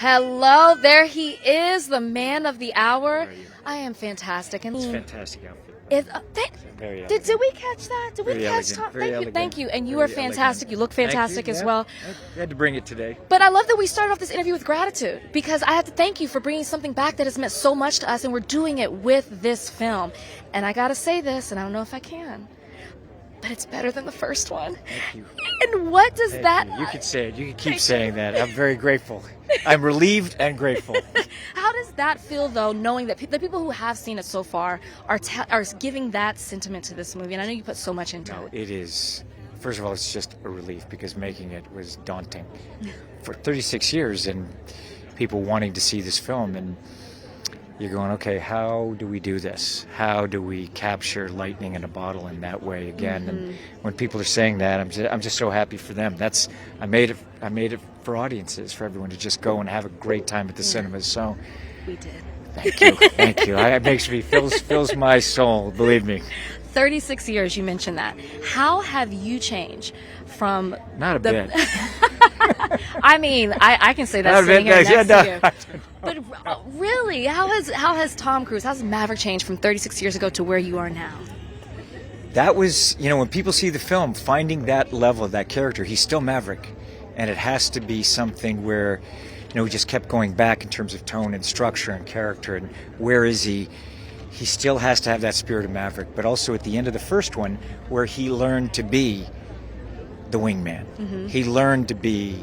Hello, there he is, the man of the hour. How are you? I am fantastic. And It's a fantastic outfit. did Very elegant. we catch that? Did we Very catch elegant, Tom? very Thank you, thank you. And you very are fantastic. elegant. You look Thank fantastic you. as Yeah, well. I had to bring it today. But I love that we started off this interview with gratitude because I have to thank you for bringing something back that has meant so much to us, and we're doing it with this film. And I gotta say this, and I don't know if I can, but it's better than the first one. Thank you. And what does Thank that? You can say it. You can keep Thank saying that. I'm very grateful. I'm relieved and grateful. How does that feel, though, knowing that the people who have seen it so far are giving that sentiment to this movie? And I know you put so much into No, it. it is. First of all, it's just a relief because making it was daunting. For 36 years and people wanting to see this film, and you're going, okay, how do we do this? How do we capture lightning in a bottle in that way again? Mm-hmm. And when people are saying that, I'm just so happy for them. I made it for audiences, for everyone to just go and have a great time at the cinemas. So We did. thank you, thank you. It makes me fills my soul. Believe me. 36 years, you mentioned that. How have you changed from Not a bit. I mean, I can say that Not a sitting bit. here next Yeah, to you. But really, how has Tom Cruise, how's Maverick changed from 36 years ago to where you are now? That was, when people see the film, finding that level of that character, he's still Maverick. And it has to be something where, we just kept going back in terms of tone and structure and character. And where is he? He still has to have that spirit of Maverick. But also at the end of the first one, where he learned to be the wingman. Mm-hmm. He learned to be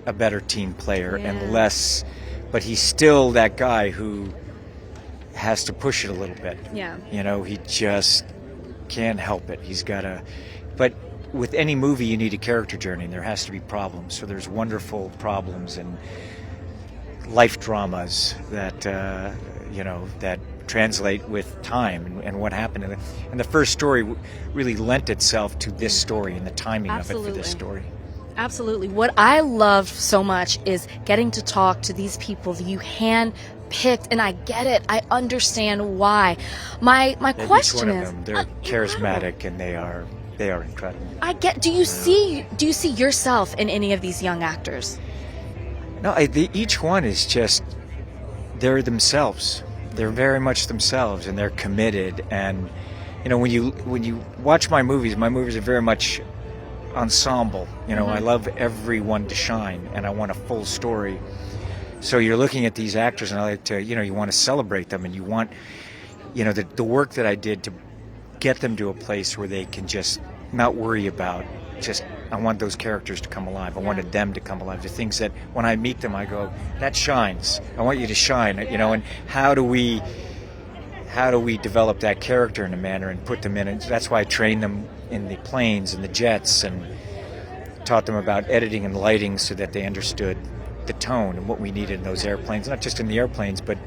a better team player and Yeah. less, but he's still that guy who has to push it a little bit. Yeah. He just can't help it. He's got to, but with any movie you need a character journey and there has to be problems. So there's wonderful problems and life dramas that, that translate with time and what happened. And the first story really lent itself to this story and the timing of it for this story. Absolutely. What I loved so much is getting to talk to these people that you hand-picked, and I get it. I understand why. My question each one is, of them, they're charismatic and they are incredible. I get. Do you see yourself in any of these young actors? No, each one is just, they're themselves. They're very much themselves, and they're committed. And when you watch my movies are very much ensemble. I love everyone to shine, and I want a full story. So you're looking at these actors, and I like to, you want to celebrate them, and you want, the work that I did to get them to a place where they can just not worry about I want those characters to come alive. I wanted them to come alive. The things that when I meet them, I go, that shines. I want you to shine. And how do we develop that character in a manner and put them in? And that's why I trained them in the planes and the jets and taught them about editing and lighting so that they understood the tone and what we needed in those airplanes, not just in the airplanes, but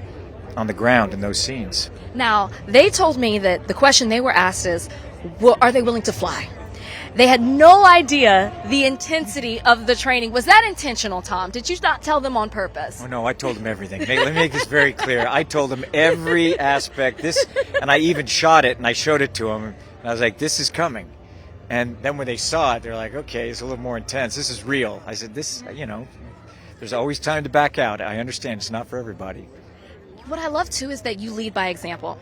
on the ground in those scenes. Now, they told me that the question they were asked is, are they willing to fly? They had no idea the intensity of the training. Was that intentional, Tom? Did you not tell them on purpose? Oh, no, I told them everything. Let me make this very clear. I told them every aspect. And I even shot it, and I showed it to them. And I was like, this is coming. And then when they saw it, they're like, okay, it's a little more intense. This is real. I said, there's always time to back out. I understand it's not for everybody. What I love, too, is that you lead by example.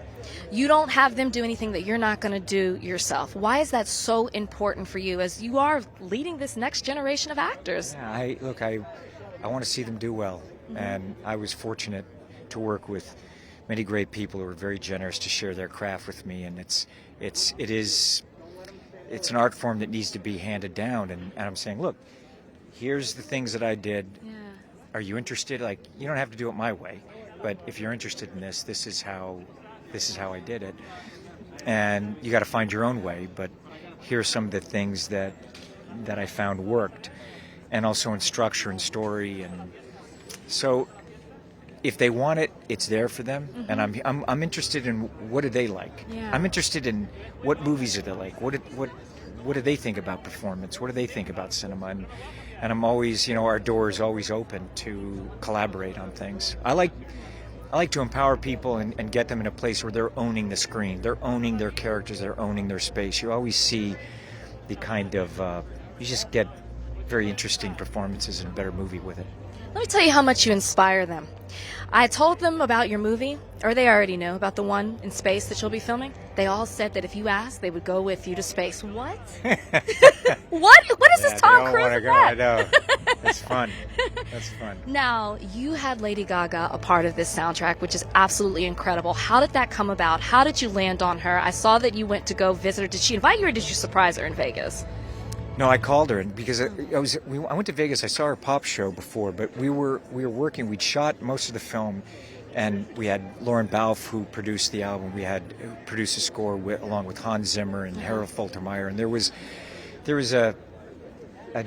You don't have them do anything that you're not going to do yourself. Why is that so important for you as you are leading this next generation of actors? Yeah, I want to see them do well. And I was fortunate to work with many great people who were very generous to share their craft with me. And it's an art form that needs to be handed down. And I'm saying, look, here's the things that I did. Yeah. Are you interested? Like, you don't have to do it my way, but if you're interested in this is how I did it. And you got to find your own way, but here are some of the things that I found worked, and also in structure and story. And so if they want it, it's there for them. And I'm interested in what do they like. Yeah. I'm interested in what movies are they like. What do they think about performance? What do they think about cinema? And I'm always, our door is always open to collaborate on things. I like to empower people and get them in a place where they're owning the screen. They're owning their characters. They're owning their space. You always see the kind of, you just get very interesting performances and a better movie with it. Let me tell you how much you inspire them. I told them about your movie, or they already know about the one in space that you'll be filming. They all said that if you asked, they would go with you to space. What? What is this Tom Cruise? I know. That's fun. That's fun. Now, you had Lady Gaga a part of this soundtrack, which is absolutely incredible. How did that come about? How did you land on her? I saw that you went to go visit her. Did she invite you, or did you surprise her in Vegas? No, I called her because I went to Vegas. I saw her pop show before, but we were working. We'd shot most of the film, and we had Lauren Balfe, who produced the album. We had produced the score along with Hans Zimmer and Harold Faltermeyer, and there was a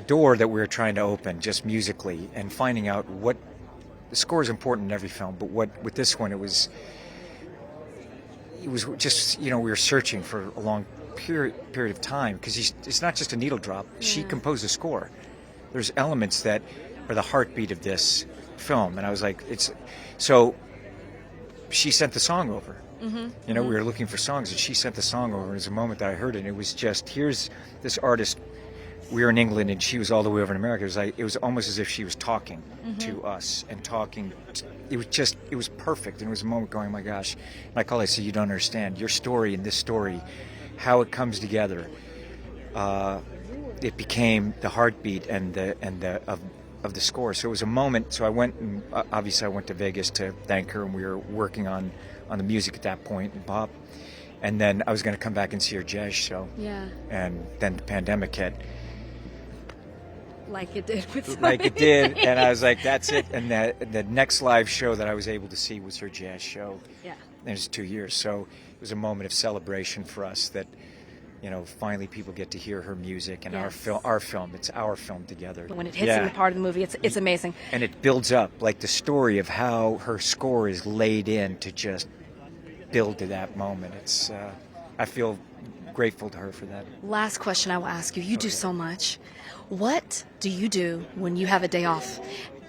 door that we were trying to open just musically, and finding out what the score is important in every film, but with this one it was just, we were searching for a long period of time, because it's not just a needle drop. She composed the score. There's elements that are the heartbeat of this film, and I was like, so she sent the song over. We were looking for songs, and she sent the song over. It was a moment that I heard it, and it was just, here's this artist. We were in England, and she was all the way over in America. It was almost as if she was talking to us and talking. It was perfect, and it was a moment going, oh my gosh. And I called her, I said, you don't understand. Your story and this story, how it comes together, it became the heartbeat of the score. So it was a moment. So I went, and obviously I went to Vegas to thank her, and we were working on the music at that point and pop. And then I was going to come back and see her jazz show. Yeah. And then the pandemic hit. Like it did with Like it did, and I was like, that's it. And the next live show that I was able to see was her jazz show. Yeah. And it was 2 years, so it was a moment of celebration for us that, finally people get to hear her music and our film. It's our film together. When it hits in the part of the movie, it's amazing. And it builds up, like the story of how her score is laid in to just build to that moment. It's I feel grateful to her for that. Last question I will ask you. You do so much. What do you do when you have a day off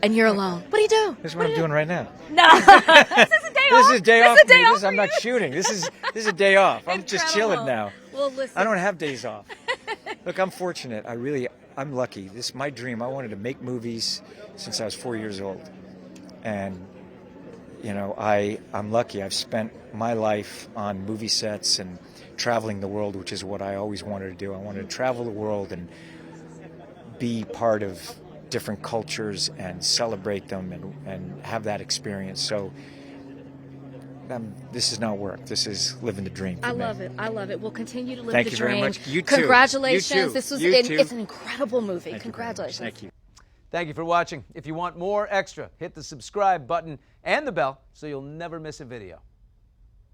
and you're alone? What do you do? This is what I'm doing right now. No, this is a day off. This is a day off. This is a day off. I'm not shooting. This is a day off. I'm just chilling now. Well, listen. I don't have days off. Look, I'm fortunate. I'm lucky. This is my dream. I wanted to make movies since I was 4 years old, and I'm lucky. I've spent my life on movie sets and traveling the world, which is what I always wanted to do. I wanted to travel the world and be part of different cultures and celebrate them and have that experience. So this is not work. This is living the dream. I love it. I love it. We'll continue to live Thank the you dream. very much. You too. Congratulations. You too. It's an incredible movie. Thank Congratulations. You. Thank you. Thank you for watching. If you want more extra, hit the subscribe button and the bell so you'll never miss a video.